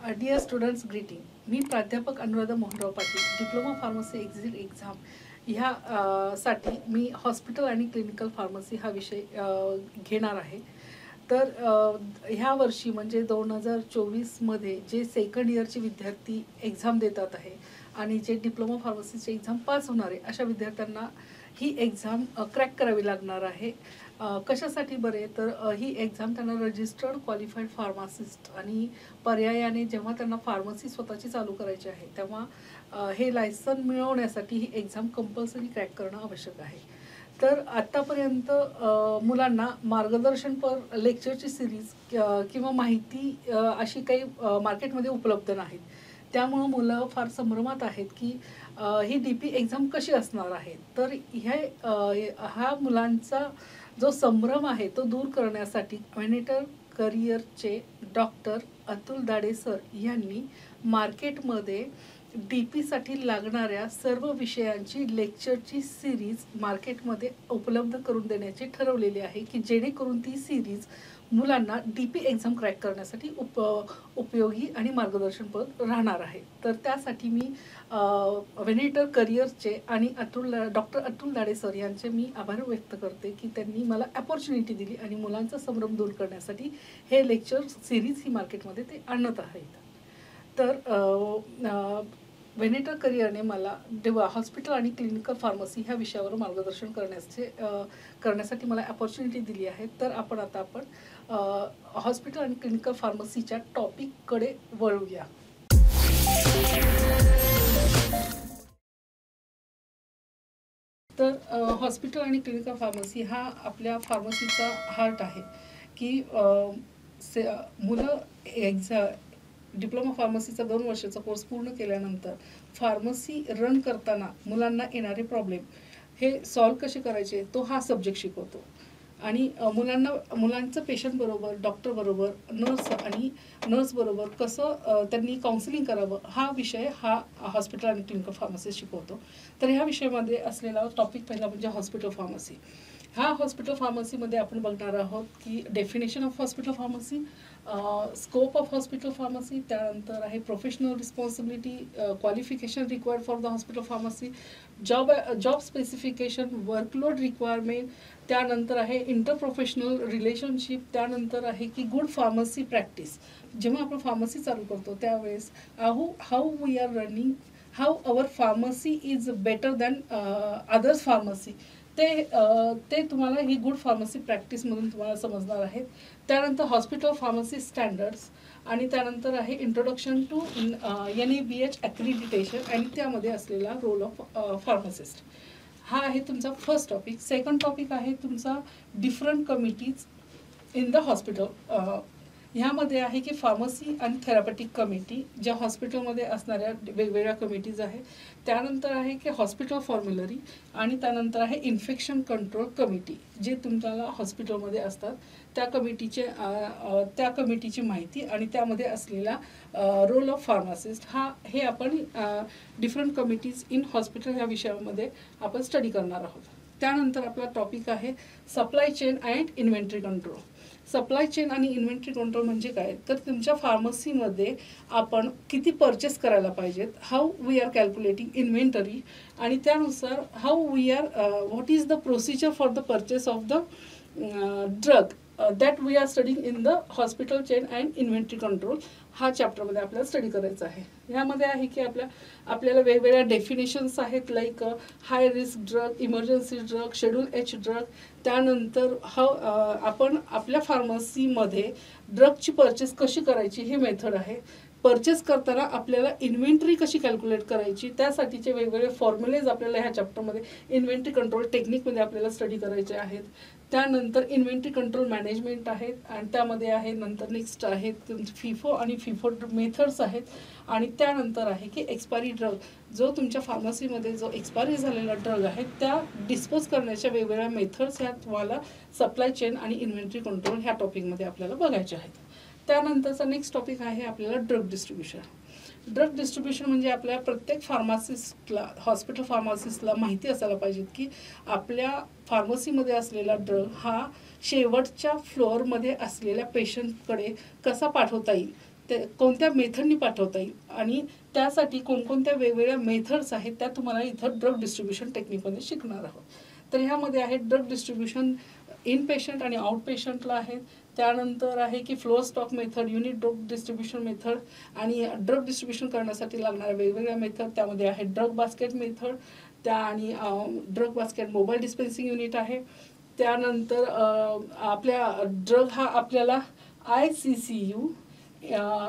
Dear students greeting. मी प्राध्यापक Anuradha Mohanrao Patil, diploma pharmacy exit exam ह्या साठी मी हॉस्पिटल आणि क्लिनिकल फार्मसी हा विषय घेणार आहे. तर ह्या वर्षी म्हणजे 2024मध्ये जे सेकंड इयरचे विद्यार्थी एक्झाम देतात आहे आणि जे डिप्लोमा फार्मसीचे एक्झाम पास होणारे अशा विद्यार्थ्यांना ही एक्झाम क्रॅक करावी लागणार आहे. कशासाठी बरे तर ही एक्झाम त्यांना रजिस्टर्ड क्वालिफाईड फार्मासिस्ट आणि पर्यायाने जेव्हा त्यांना फार्मसी स्वतःची चालू करायची आहे तेव्हा हे लायसन मिळवण्यासाठी ही एक्झाम कंपल्सरी क्रॅक करणं आवश्यक आहे. तर आत्तापर्यंत मुलांना मार्गदर्शनपर लेक्चरची सिरीज किंवा माहिती अशी काही मार्केटमध्ये उपलब्ध नाहीत. त्यामुळं मुलं फार संभ्रमात आहेत की ही DP एक्झाम कशी असणार आहे. तर हा मुलांचा जो संभ्रम आहे तो दूर करण्यासाठी व्हेनेटर करिअरचे डॉक्टर अतुल दाडे सर यांनी मार्केटमध्ये DPसाठी लागणाऱ्या सर्व विषयांची लेक्चरची सिरीज मार्केटमध्ये उपलब्ध करून देण्याचे ठरवलेले आहे की जेणेकरून ती सिरीज मुलांना DP एक्झाम क्रॅक करण्यासाठी उपयोगी आणि मार्गदर्शनपर राहणार आहे. तर त्यासाठी मी व्हेनेटर करिअरचे आणि डॉक्टर अतुल दाडे सर यांचे मी आभार व्यक्त करते की त्यांनी मला अपॉर्च्युनिटी दिली आणि मुलांचा संभ्रम दूर करण्यासाठी हे लेक्चर सिरीज ही मार्केटमध्ये ते आणत आहेत. तर व्हेनेटर करिअरने मला हॉस्पिटल आणि क्लिनिकल फार्मसी ह्या विषयावर मार्गदर्शन करण्यासाठी मला अपॉर्च्युनिटी दिली आहे. तर आपण हॉस्पिटल आणि क्लिनिकल फार्मसीच्या टॉपिककडे वळूया. तर हॉस्पिटल आणि क्लिनिकल फार्मसी हा आपल्या फार्मसीचा हार्ट आहे की मुलं डिप्लोमा फार्मसीचा 2 वर्षाचा कोर्स पूर्ण केल्यानंतर फार्मसी रन करताना मुलांना येणारे प्रॉब्लेम हे सॉल्व कसे करायचे तो हा सब्जेक्ट शिकवतो. आणि मुलांचं पेशंट बरोबर, डॉक्टर बरोबर, नर्स बरोबर कसं त्यांनी काउन्सिलिंग करावं हा विषय हा हॉस्पिटल आणि क्लिनिकल फार्मसी शिकवतो. तर ह्या विषयामध्ये असलेला टॉपिक पहिला म्हणजे हॉस्पिटल फार्मसी. हा हॉस्पिटल फार्मसीमध्ये आपण बघणार आहोत की definition of hospital pharmacy, scope of hospital pharmacy, त्यानंतर आहे professional responsibility, qualification required for the hospital pharmacy, job specification, workload requirement, त्यानंतर आहे इंटरप्रोफेशनल रिलेशनशिप, त्यानंतर आहे की गुड फार्मसी प्रॅक्टिस. जेव्हा आपण फार्मसी चालू करतो त्यावेळेस how we are running, how our pharmacy is better than others pharmacy, ते तुम्हाला ही गुड फार्मसी प्रॅक्टिसमधून तुम्हाला समजणार आहेत. त्यानंतर हॉस्पिटल फार्मसी स्टँडर्ड्स आणि त्यानंतर आहे इंट्रोडक्शन टू NABH ॲक्रिडिटेशन आणि त्यामध्ये असलेला रोल ऑफ फार्मासिस्ट. हा आहे तुमचा फर्स्ट टॉपिक. सेकंड टॉपिक आहे तुमचा different committees in the hospital. ह्यामध्ये आहे की फार्मसी आणि थेरापेटिक कमिटी ज्या हॉस्पिटलमध्ये असणाऱ्या वेगवेगळ्या कमिटीज आहेत. त्यानंतर आहे की हॉस्पिटल फॉर्म्युलरी आणि त्यानंतर आहे इन्फेक्शन कंट्रोल कमिटी जे तुम्हाला हॉस्पिटलमध्ये असतात. त्या कमिटीची माहिती आणि त्यामध्ये असलेला रोल ऑफ फार्मासिस्ट हे आपण डिफरंट कमिटीज इन हॉस्पिटल ह्या विषयामध्ये आपण स्टडी करणार आहोत. त्यानंतर आपला टॉपिक आहे supply chain and inventory control. Supply chain आणि इन्व्हेंटरी कंट्रोल म्हणजे काय तर तुमच्या फार्मसीमध्ये आपण किती परचेस करायला पाहिजेत, how we are calculating inventory आणि त्यानुसार how we are what is the procedure for the purchase of the drug that we are studying in the hospital chain and inventory control हा चॅप्टरमध्ये आपल्याला स्टडी करायचा आहे. ह्यामध्ये आहे की आपल्याला वेगवेगळ्या डेफिनेशन्स आहेत like high risk drug, emergency drug, schedule H drug. त्यानंतर आपण आपल्या फार्मसीमध्ये ड्रगची परचेस कशी करायची हे मेथड आहे. परचेस करताना आपल्याला इन्व्हेंटरी कशी कॅल्क्युलेट करायची त्यासाठीचे वेगवेगळे फॉर्म्युलेज आपल्याला ह्या चॅप्टरमध्ये इन्व्हेंटरी कंट्रोल टेक्निकमध्ये आपल्याला स्टडी करायचे आहेत. त्यानंतर इन्व्हेंटरी कंट्रोल मॅनेजमेंट आहेत आणि त्यामध्ये आहे नंतर नेक्स्ट आहेत फिफो आणि फिफो मेथड्स आहेत. आणि त्यानंतर आहे की एक्सपायरी ड्रग जो तुमच्या फार्मसीमध्ये जो एक्सपायरी झालेला ड्रग आहे त्या डिस्पोज करण्याच्या वेगवेगळ्या मेथड्स ह्या तुम्हाला सप्लाय चेन आणि इन्व्हेंटरी कंट्रोल ह्या टॉपिकमध्ये आपल्याला बघायचे आहेत. त्यानंतरचा नेक्स्ट टॉपिक आहे आपल्याला ड्रग डिस्ट्रीब्युशन. ड्रग डिस्ट्रीब्युशन म्हणजे आपल्या प्रत्येक फार्मासिस्टला, हॉस्पिटल फार्मासिस्टला माहिती असायला पाहिजे की आपल्या फार्मसीमध्ये असलेला ड्रग हा शेवटच्या फ्लोअरमध्ये असलेल्या पेशंटकडे कसा पाठवता येईल. ते कोणत्या मेथडनी पाठवता येईल आणि त्यासाठी कोणकोणत्या वेगवेगळ्या मेथड्स आहेत त्या तुम्हाला इथं ड्रग डिस्ट्रीब्युशन टेक्निकमध्ये शिकणार आहोत. तर ह्यामध्ये आहे ड्रग डिस्ट्रीब्युशन इन पेशंट आणि आउट पेशंटला आहे. त्यानंतर आहे की floor stock method, unit drug distribution method आणि ड्रग डिस्ट्रीब्युशन करण्यासाठी लागणाऱ्या वेगवेगळ्या मेथड. त्यामध्ये आहे ड्रग बास्केट मेथड, त्या आणि ड्रग बास्केट मोबाईल डिस्पेन्सिंग युनिट आहे. त्यानंतर आपल्या ड्रग हा आपल्याला ICCU,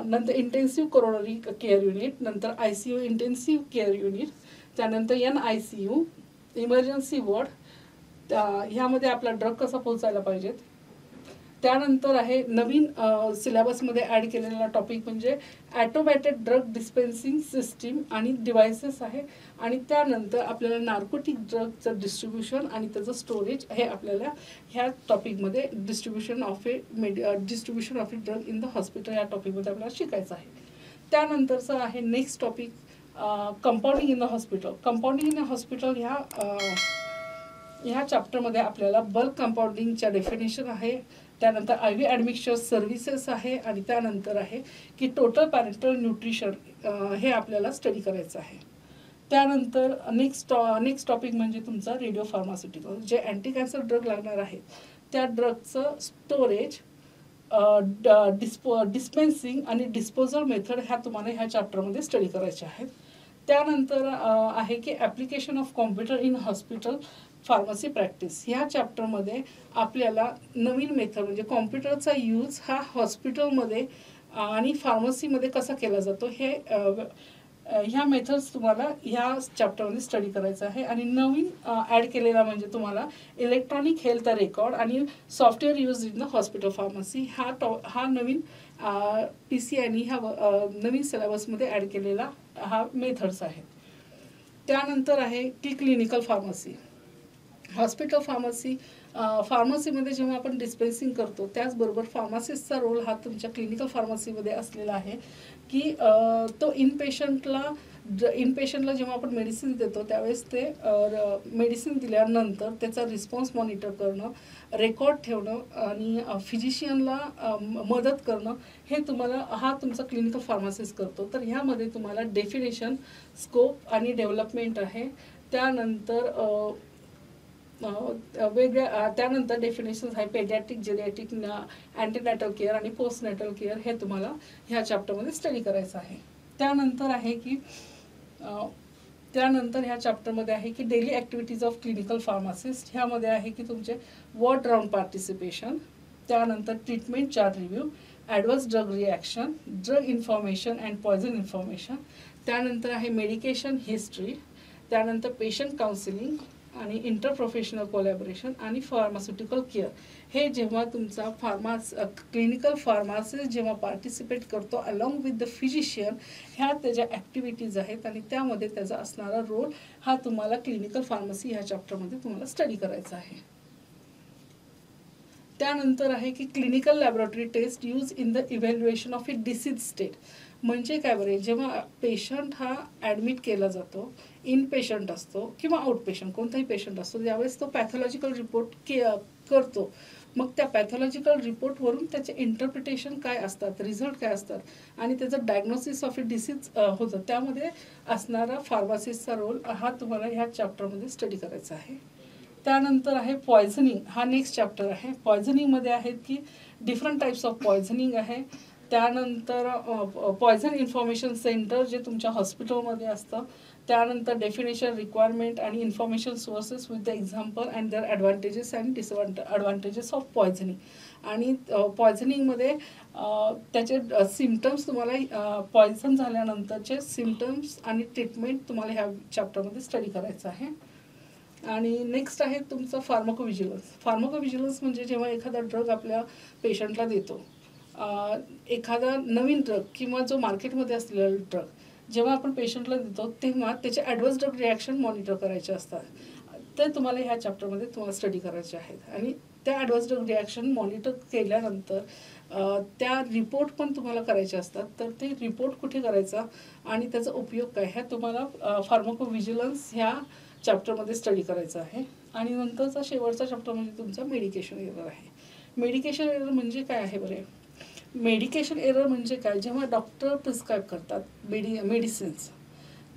नंतर इंटेन्सिव्ह कोरोनरी केअर युनिट, नंतर ICU इंटेन्सिव्ह केअर युनिट, त्यानंतर NICU इमर्जन्सी वॉर्ड, ह्यामध्ये आपला ड्रग कसा पोहोचायला पाहिजेत. त्यानंतर आहे नवीन सिलेबसमध्ये ॲड केलेला टॉपिक म्हणजे ॲटोमॅटेड ड्रग डिस्पेन्सिंग सिस्टीम आणि डिव्हायसेस आहे. आणि त्यानंतर आपल्याला नार्कोटिक ड्रगचं डिस्ट्रीब्युशन आणि त्याचं स्टोरेज हे आपल्याला ह्या टॉपिकमध्ये distribution of a drug in the hospital या टॉपिकमध्ये आपल्याला शिकायचं आहे. त्यानंतरचं आहे next topic compounding in the hospital. Compounding in the hospital ह्या चॅप्टरमध्ये आपल्याला बल्क कंपाऊंडिंगच्या डेफिनेशन आहे. त्यानंतर IV ॲडमिक्चर सर्व्हिसेस आहे आणि त्यानंतर आहे की टोटल पॅरेंटल न्यूट्रिशन हे आपल्याला स्टडी करायचं आहे. त्यानंतर नेक्स्ट टॉपिक म्हणजे तुमचा रेडिओ फार्मास्युटिकल. जे अँटी कॅन्सर ड्रग लागणार आहेत त्या ड्रगचं स्टोरेज, डिस्पेन्सिंग आणि डिस्पोजल मेथड ह्या तुम्हाला ह्या चॅप्टरमध्ये स्टडी करायच्या आहेत. त्यानंतर आहे की application of computer in hospital pharmacy practice. ह्या चॅप्टरमध्ये आपल्याला नवीन मेथड म्हणजे कॉम्प्युटरचा यूज हा हॉस्पिटलमध्ये आणि फार्मसीमध्ये कसा केला जातो हे ह्या मेथड्स तुम्हाला ह्या चॅप्टरमध्ये स्टडी करायचं आहे. आणि नवीन ॲड केलेला म्हणजे तुम्हाला इलेक्ट्रॉनिक हेल्थ रेकॉर्ड आणि software use in the hospital pharmacy हा नवीन PCI ह्या नवीन सिलेबसमध्ये ॲड केलेला हा मेथड्स आहेत. त्यानंतर आहे की क्लिनिकल फार्मसी. हॉस्पिटल फार्मसीमध्ये जेव्हा आपण डिस्पेन्सिंग करतो त्याचबरोबर फार्मासिस्टचा रोल हा तुमच्या क्लिनिकल फार्मसीमध्ये असलेला आहे की तो इनपेशंटला जेव्हा आपण मेडिसिन देतो त्यावेळेस ते मेडिसिन दिल्यानंतर त्याचा रिस्पॉन्स मॉनिटर करणं, रेकॉर्ड ठेवणं आणि फिजिशियनला मदत करणं हे हा तुमचा क्लिनिकल फार्मासिस्ट करतो. तर ह्यामध्ये तुम्हाला डेफिनेशन, स्कोप आणि डेव्हलपमेंट आहे. त्यानंतर त्यानंतर डेफिनेशन्स आहे पेडियाट्रिक, जेरियाट्रिक, अँटीनॅटल केअर आणि पोस्टनॅटल केअर हे तुम्हाला ह्या चॅप्टरमध्ये स्टडी करायचं आहे. त्यानंतर ह्या चॅप्टरमध्ये आहे की daily activities of clinical pharmacist. ह्यामध्ये आहे की तुमचे वॉर्ड राऊंड पार्टिसिपेशन, त्यानंतर treatment chart review, adverse drug reaction, drug information and poison information, त्यानंतर आहे मेडिकेशन हिस्ट्री, त्यानंतर पेशंट काउन्सिलिंग आणि इंटरप्रोफेशनल कोलॅबोरेशन आणि फार्मास्युटिकल केअर. हे जेव्हा तुमचा क्लिनिकल फार्मासिस्ट जेव्हा पार्टिसिपेट करतो अलॉंग विथ द फिजिशियन ह्या त्याच्या ॲक्टिव्हिटीज आहेत आणि त्यामध्ये त्याचा असणारा रोल हा तुम्हाला क्लिनिकल फार्मसी ह्या चॅप्टरमध्ये तुम्हाला स्टडी करायचा आहे. त्यानंतर आहे की clinical laboratory test use in the evaluation of a disease state. म्हणजे काय बरे, जेव्हा पेशंट हा ॲडमिट केला जातो, इन पेशंट असतो किंवा आउट पेशंट कोणताही पेशंट असतो, त्यावेळेस तो पॅथॉलॉजिकल रिपोर्ट करतो. मग त्या पॅथॉलॉजिकल रिपोर्टवरून त्याचे इंटरप्रिटेशन काय असतात, रिझल्ट काय असतात आणि त्याचं डायग्नोसिस ऑफ ए डिसीज होतं. त्यामध्ये असणारा फार्मासिस्टचा रोल हा तुम्हाला ह्या चॅप्टरमध्ये स्टडी करायचा आहे. त्यानंतर आहे पॉयझनिंग. हा नेक्स्ट चॅप्टर आहे. पॉयझनिंगमध्ये आहेत की डिफरंट टाईप्स ऑफ पॉयझनिंग आहे. त्यानंतर पॉयझन इन्फॉर्मेशन सेंटर जे तुमच्या हॉस्पिटलमध्ये असतं. त्यानंतर डेफिनेशन, रिक्वायरमेंट आणि information sources with the example and their advantages and disadvantages of poisoning. आणि पॉयझनिंगमध्ये त्याचे सिम्पटम्स तुम्हाला पॉयझन झाल्यानंतरचे सिम्पटम्स आणि ट्रीटमेंट तुम्हाला ह्या चॅप्टरमध्ये स्टडी करायचं आहे. आणि नेक्स्ट आहे तुमचं फार्माकोव्हिजिलन्स. फार्माकोव्हिजिलन्स म्हणजे जेव्हा एखादा ड्रग आपल्या पेशंटला देतो, एखादा नवीन ड्रग किंवा जो मार्केटमध्ये असलेला ड्रग जेव्हा आपण पेशंटला देतो तेव्हा त्याचे ॲडवर्स ड्रग रिॲक्शन मॉनिटर करायचे असतात. ते तुम्हाला ह्या चॅप्टरमध्ये तुम्हाला स्टडी करायचे आहेत. आणि त्या ॲडवर्स ड्रग रिॲक्शन मॉनिटर केल्यानंतर त्या रिपोर्ट पण तुम्हाला करायचे असतात. तर ते रिपोर्ट कुठे करायचा आणि त्याचा उपयोग काय ह्या तुम्हाला फार्माकोव्हिजिलन्स ह्या चॅप्टरमध्ये स्टडी करायचं आहे. आणि नंतरचा शेवटचा चॅप्टर म्हणजे तुमचा मेडिकेशन एरर आहे. मेडिकेशन एरर म्हणजे काय आहे बरे, मेडिकेशन एरर म्हणजे काय, जेव्हा डॉक्टर प्रिस्क्राईब करतात मेडिसिन्स,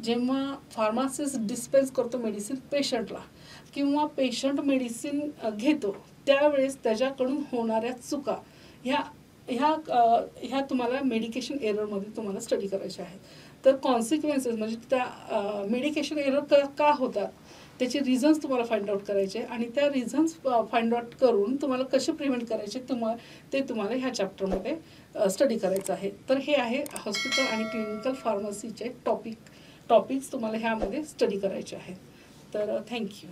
जेव्हा फार्मासिस्ट डिस्पेन्स करतो मेडिसिन पेशंटला, किंवा पेशंट मेडिसिन घेतो त्यावेळेस त्याच्याकडून होणाऱ्या चुका ह्या ह्या ह्या तुम्हाला मेडिकेशन एररमध्ये तुम्हाला स्टडी करायचे आहेत. तर कॉन्सिक्वेन्सेस म्हणजे त्या मेडिकेशन एरर का होतात त्याचे रिझन्स तुम्हाला फाइंड आउट करायचे, आणि त्या रिझन्स फाइंड आउट करून तुम्हाला कसे प्रिव्हेंट करायचे ते तुम्हाला ह्या चॅप्टरमध्ये स्टडी करायचं आहे. तर हे आहे हॉस्पिटल आणि क्लिनिकल फार्मसीचे टॉपिक्स तुम्हाला ह्यामध्ये स्टडी करायचे आहेत. तर थँक्यू.